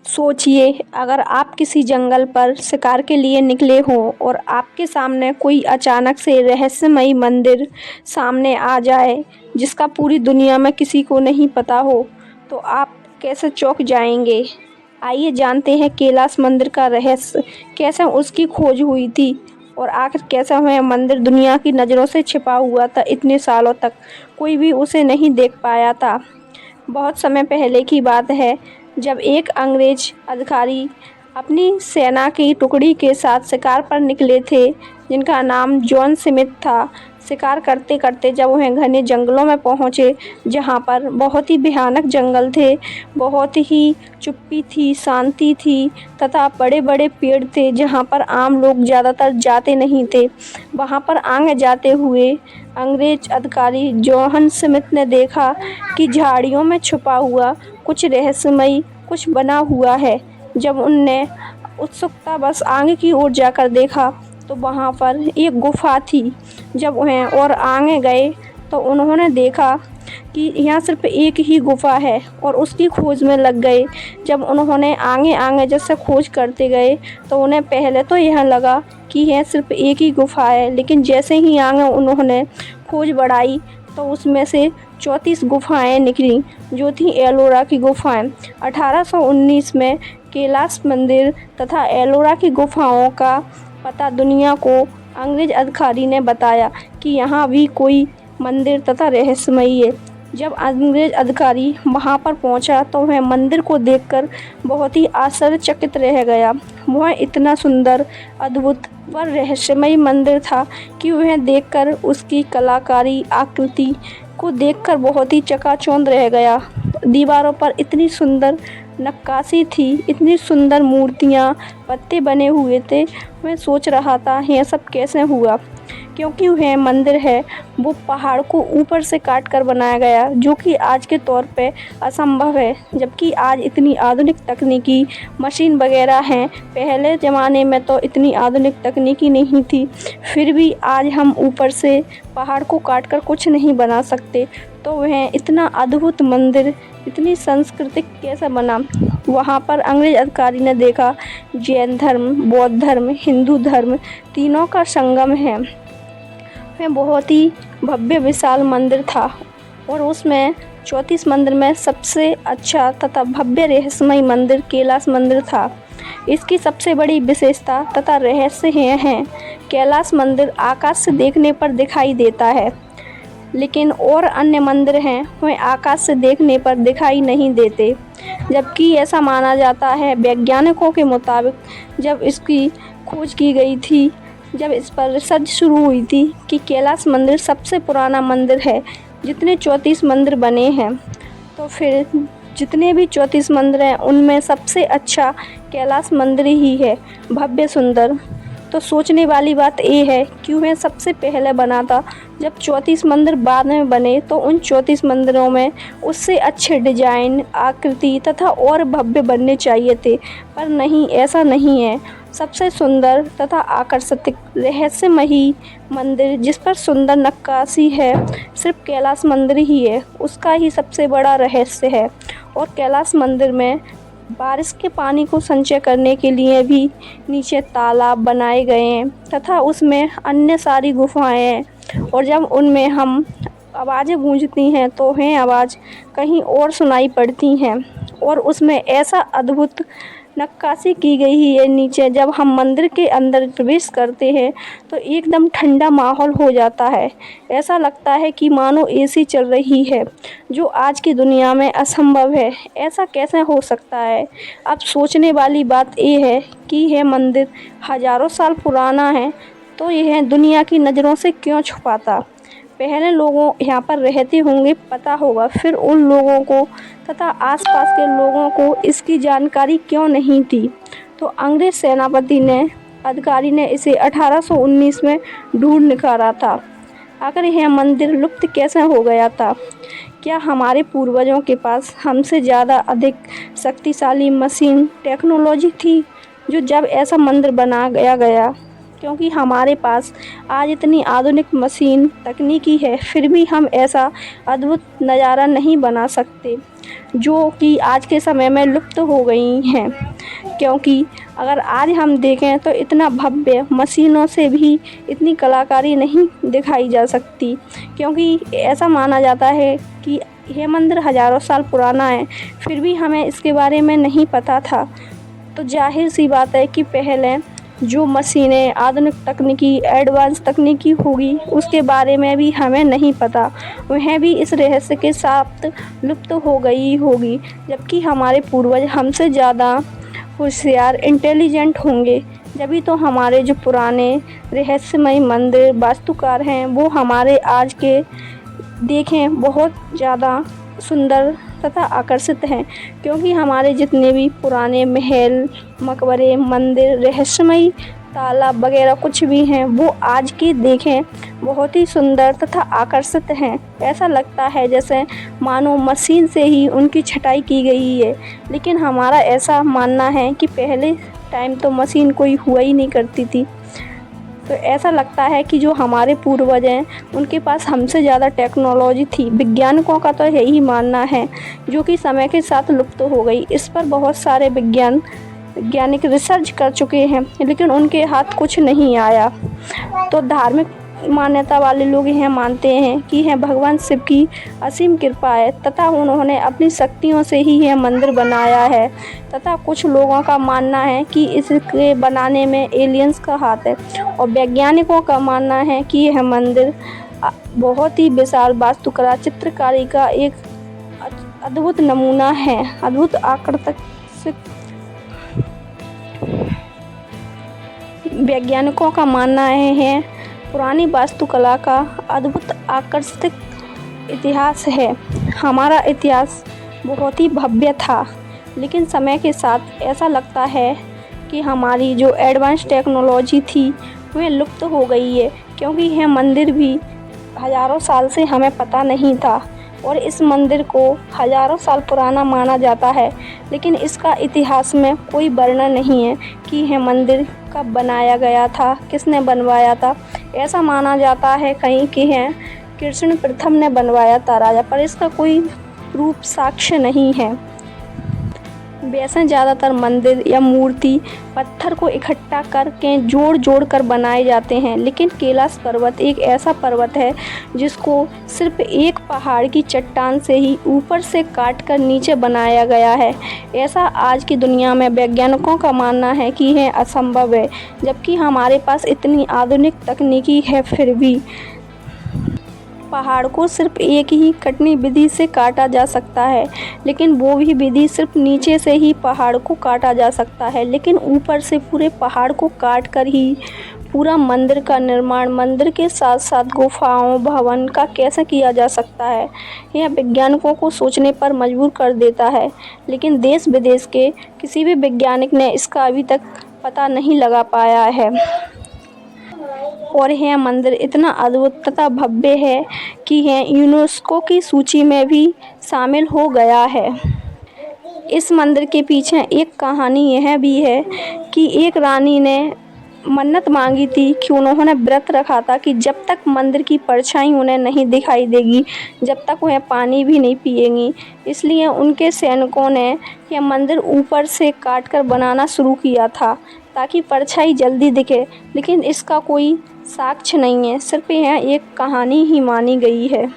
सोचिए, अगर आप किसी जंगल पर शिकार के लिए निकले हों और आपके सामने कोई अचानक से रहस्यमयी मंदिर सामने आ जाए जिसका पूरी दुनिया में किसी को नहीं पता हो, तो आप कैसे चौंक जाएंगे। आइए जानते हैं कैलाश मंदिर का रहस्य, कैसे उसकी खोज हुई थी और आखिर कैसे वह मंदिर दुनिया की नज़रों से छिपा हुआ था। इतने सालों तक कोई भी उसे नहीं देख पाया था। बहुत समय पहले की बात है, जब एक अंग्रेज अधिकारी अपनी सेना की टुकड़ी के साथ शिकार पर निकले थे, जिनका नाम जॉन स्मिथ था। शिकार करते करते जब वह घने जंगलों में पहुंचे, जहां पर बहुत ही भयानक जंगल थे, बहुत ही चुप्पी थी, शांति थी तथा बड़े बड़े पेड़ थे जहां पर आम लोग ज़्यादातर जाते नहीं थे। वहां पर आगे जाते हुए अंग्रेज अधिकारी जॉन स्मिथ ने देखा कि झाड़ियों में छुपा हुआ कुछ रहस्यमयी कुछ बना हुआ है। जब उनने उत्सुकतावश आगे की ओर जाकर देखा तो वहाँ पर एक गुफा थी। जब वह और आगे गए तो उन्होंने देखा कि यहाँ सिर्फ एक ही गुफा है और उसकी खोज में लग गए। जब उन्होंने आगे आगे जैसे खोज करते गए तो उन्हें पहले तो यह लगा कि यह सिर्फ एक ही गुफा है, लेकिन जैसे ही आगे उन्होंने खोज बढ़ाई तो उसमें से 34 गुफाएं निकली, जो थी एलोरा की गुफाएं। 1819 में कैलाश मंदिर तथा एलोरा की गुफाओं का पता दुनिया को अंग्रेज अधिकारी ने बताया कि यहाँ भी कोई मंदिर तथा रहस्यमयी है। जब अंग्रेज अधिकारी वहाँ पर पहुँचा तो वह मंदिर को देखकर बहुत ही आश्चर्यचकित रह गया। वह इतना सुंदर, अद्भुत व रहस्यमयी मंदिर था कि वह देखकर उसकी कलाकारी, आकृति को देखकर बहुत ही चकाचौंध रह गया। दीवारों पर इतनी सुंदर नक्काशी थी, इतनी सुंदर मूर्तियाँ, पत्ते बने हुए थे। मैं सोच रहा था यह सब कैसे हुआ, क्योंकि वह मंदिर है वो पहाड़ को ऊपर से काट कर बनाया गया, जो कि आज के तौर पे असंभव है। जबकि आज इतनी आधुनिक तकनीकी मशीन वगैरह हैं, पहले ज़माने में तो इतनी आधुनिक तकनीकी नहीं थी। फिर भी आज हम ऊपर से पहाड़ को काट कर कुछ नहीं बना सकते, तो वह इतना अद्भुत मंदिर इतनी सांस्कृतिक कैसे बना। वहाँ पर अंग्रेज अधिकारी ने देखा जैन धर्म, बौद्ध धर्म, हिंदू धर्म तीनों का संगम है। वह बहुत ही भव्य विशाल मंदिर था और उसमें 34 मंदिर में सबसे अच्छा तथा भव्य रहस्यमय मंदिर कैलाश मंदिर था। इसकी सबसे बड़ी विशेषता तथा रहस्य यह है, कैलाश मंदिर आकाश से देखने पर दिखाई देता है, लेकिन और अन्य मंदिर हैं वह आकाश से देखने पर दिखाई नहीं देते। जबकि ऐसा माना जाता है, वैज्ञानिकों के मुताबिक, जब इसकी खोज की गई थी, जब इस पर रिसर्च शुरू हुई थी कि कैलाश मंदिर सबसे पुराना मंदिर है, जितने 34 मंदिर बने हैं, तो फिर जितने भी 34 मंदिर हैं उनमें सबसे अच्छा कैलाश मंदिर ही है, भव्य सुंदर। तो सोचने वाली बात ये है कि वह सबसे पहले बना था। जब 34 मंदिर बाद में बने तो उन 34 मंदिरों में उससे अच्छे डिजाइन, आकृति तथा और भव्य बनने चाहिए थे, पर नहीं, ऐसा नहीं है। सबसे सुंदर तथा आकर्षक रहस्यमयी मंदिर जिस पर सुंदर नक्काशी है, सिर्फ कैलाश मंदिर ही है। उसका ही सबसे बड़ा रहस्य है। और कैलाश मंदिर में बारिश के पानी को संचय करने के लिए भी नीचे तालाब बनाए गए हैं तथा उसमें अन्य सारी गुफाएं हैं। और जब उनमें हम आवाज़ें गूंजती हैं तो वह आवाज़ कहीं और सुनाई पड़ती हैं। और उसमें ऐसा अद्भुत नक्काशी की गई है नीचे, जब हम मंदिर के अंदर प्रवेश करते हैं तो एकदम ठंडा माहौल हो जाता है। ऐसा लगता है कि मानो एसी चल रही है, जो आज की दुनिया में असंभव है। ऐसा कैसे हो सकता है। अब सोचने वाली बात ये है कि यह मंदिर हजारों साल पुराना है, तो यह दुनिया की नज़रों से क्यों छुपा था। पहले लोगों यहाँ पर रहते होंगे, पता होगा, फिर उन लोगों को तथा आसपास के लोगों को इसकी जानकारी क्यों नहीं थी। तो अंग्रेज सेनापति ने, अधिकारी ने इसे 1819 में ढूंढ निकाला था। आखिर यह मंदिर लुप्त कैसे हो गया था। क्या हमारे पूर्वजों के पास हमसे ज़्यादा अधिक शक्तिशाली मशीन टेक्नोलॉजी थी, जो जब ऐसा मंदिर बनाया गया। क्योंकि हमारे पास आज इतनी आधुनिक मशीन तकनीकी है, फिर भी हम ऐसा अद्भुत नज़ारा नहीं बना सकते। जो कि आज के समय में लुप्त हो गई हैं। क्योंकि अगर आज हम देखें तो इतना भव्य मशीनों से भी इतनी कलाकारी नहीं दिखाई जा सकती, क्योंकि ऐसा माना जाता है कि यह मंदिर हज़ारों साल पुराना है, फिर भी हमें इसके बारे में नहीं पता था। तो जाहिर सी बात है कि पहले जो मशीनें आधुनिक तकनीकी एडवांस तकनीकी होगी उसके बारे में भी हमें नहीं पता, वह भी इस रहस्य के साथ लुप्त हो गई होगी। जबकि हमारे पूर्वज हमसे ज़्यादा होशियार इंटेलिजेंट होंगे, जभी तो हमारे जो पुराने रहस्यमय मंदिर वास्तुकार हैं वो हमारे आज के देखें बहुत ज़्यादा सुंदर तथा आकर्षित हैं। क्योंकि हमारे जितने भी पुराने महल, मकबरे, मंदिर, रहस्यमय तालाब वगैरह कुछ भी हैं वो आज के देखें बहुत ही सुंदर तथा आकर्षित हैं। ऐसा लगता है जैसे मानो मशीन से ही उनकी छटाई की गई है। लेकिन हमारा ऐसा मानना है कि पहले टाइम तो मशीन कोई हुआ ही नहीं करती थी। तो ऐसा लगता है कि जो हमारे पूर्वज हैं उनके पास हमसे ज़्यादा टेक्नोलॉजी थी। वैज्ञानिकों का तो यही मानना है, जो कि समय के साथ लुप्त हो गई। इस पर बहुत सारे वैज्ञानिक रिसर्च कर चुके हैं, लेकिन उनके हाथ कुछ नहीं आया। तो धार्मिक मान्यता वाले लोग यह मानते हैं कि यह भगवान शिव की असीम कृपा है तथा उन्होंने अपनी शक्तियों से ही यह मंदिर बनाया है। तथा कुछ लोगों का मानना है कि इसके बनाने में एलियंस का हाथ है। और वैज्ञानिकों का मानना है कि यह मंदिर बहुत ही विशाल वास्तुकला चित्रकारी का एक अद्भुत नमूना है। अद्भुत आकर्षक वैज्ञानिकों का मानना है पुरानी वास्तुकला का अद्भुत आकर्षक इतिहास है। हमारा इतिहास बहुत ही भव्य था, लेकिन समय के साथ ऐसा लगता है कि हमारी जो एडवांस टेक्नोलॉजी थी वह लुप्त हो गई है। क्योंकि यह मंदिर भी हज़ारों साल से हमें पता नहीं था और इस मंदिर को हज़ारों साल पुराना माना जाता है, लेकिन इसका इतिहास में कोई वर्णन नहीं है कि यह मंदिर कब बनाया गया था, किसने बनवाया था। ऐसा माना जाता है कहीं कि यह कृष्ण प्रथम ने बनवाया था राजा, पर इसका कोई प्रूफ साक्ष्य नहीं है। वैसे ज़्यादातर मंदिर या मूर्ति पत्थर को इकट्ठा करके जोड़ कर बनाए जाते हैं, लेकिन कैलाश पर्वत एक ऐसा पर्वत है जिसको सिर्फ एक पहाड़ की चट्टान से ही ऊपर से काट कर नीचे बनाया गया है। ऐसा आज की दुनिया में वैज्ञानिकों का मानना है कि यह असंभव है, जबकि हमारे पास इतनी आधुनिक तकनीकी है फिर भी पहाड़ को सिर्फ एक ही कटनी विधि से काटा जा सकता है। लेकिन वो भी विधि सिर्फ नीचे से ही पहाड़ को काटा जा सकता है, लेकिन ऊपर से पूरे पहाड़ को काट कर ही पूरा मंदिर का निर्माण मंदिर के साथ साथ गुफाओं भवन का कैसे किया जा सकता है। यह वैज्ञानिकों को सोचने पर मजबूर कर देता है, लेकिन देश विदेश के किसी भी वैज्ञानिक ने इसका अभी तक पता नहीं लगा पाया है। और यह मंदिर इतना अद्भुत तथा भव्य है कि यह यूनेस्को की सूची में भी शामिल हो गया है। इस मंदिर के पीछे एक कहानी यह भी है कि एक रानी ने मन्नत मांगी थी कि उन्होंने व्रत रखा था कि जब तक मंदिर की परछाई उन्हें नहीं दिखाई देगी, जब तक वह पानी भी नहीं पिएंगी। इसलिए उनके सैनिकों ने यह मंदिर ऊपर से काट कर बनाना शुरू किया था ताकि परछाई जल्दी दिखे, लेकिन इसका कोई साक्ष्य नहीं है, सिर्फ यह एक कहानी ही मानी गई है।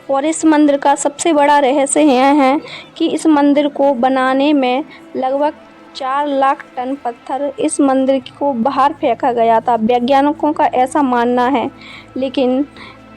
और इस मंदिर का सबसे बड़ा रहस्य यह है कि इस मंदिर को बनाने में लगभग 4 लाख टन पत्थर इस मंदिर को बाहर फेंका गया था। वैज्ञानिकों का ऐसा मानना है, लेकिन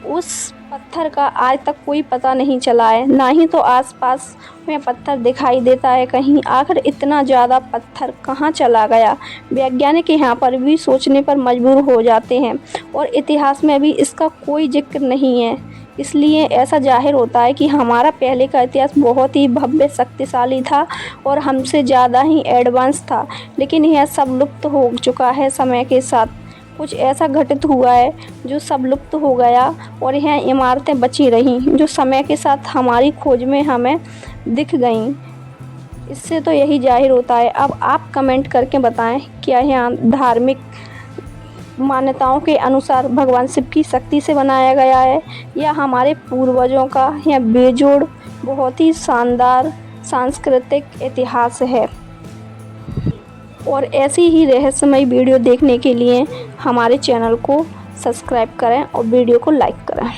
उस पत्थर का आज तक कोई पता नहीं चला है, ना ही तो आसपास में पत्थर दिखाई देता है कहीं। आखिर इतना ज़्यादा पत्थर कहाँ चला गया? वैज्ञानिक यहाँ पर भी सोचने पर मजबूर हो जाते हैं और इतिहास में भी इसका कोई जिक्र नहीं है। इसलिए ऐसा जाहिर होता है कि हमारा पहले का इतिहास बहुत ही भव्य शक्तिशाली था और हमसे ज़्यादा ही एडवांस था, लेकिन यह सब लुप्त हो चुका है समय के साथ। कुछ ऐसा घटित हुआ है जो सब लुप्त हो गया और यह इमारतें बची रहीं जो समय के साथ हमारी खोज में हमें दिख गईं। इससे तो यही जाहिर होता है। अब आप कमेंट करके बताएं, क्या यह धार्मिक मान्यताओं के अनुसार भगवान शिव की शक्ति से बनाया गया है या हमारे पूर्वजों का यह बेजोड़ बहुत ही शानदार सांस्कृतिक इतिहास है। और ऐसी ही रहस्यमय वीडियो देखने के लिए हमारे चैनल को सब्सक्राइब करें और वीडियो को लाइक करें।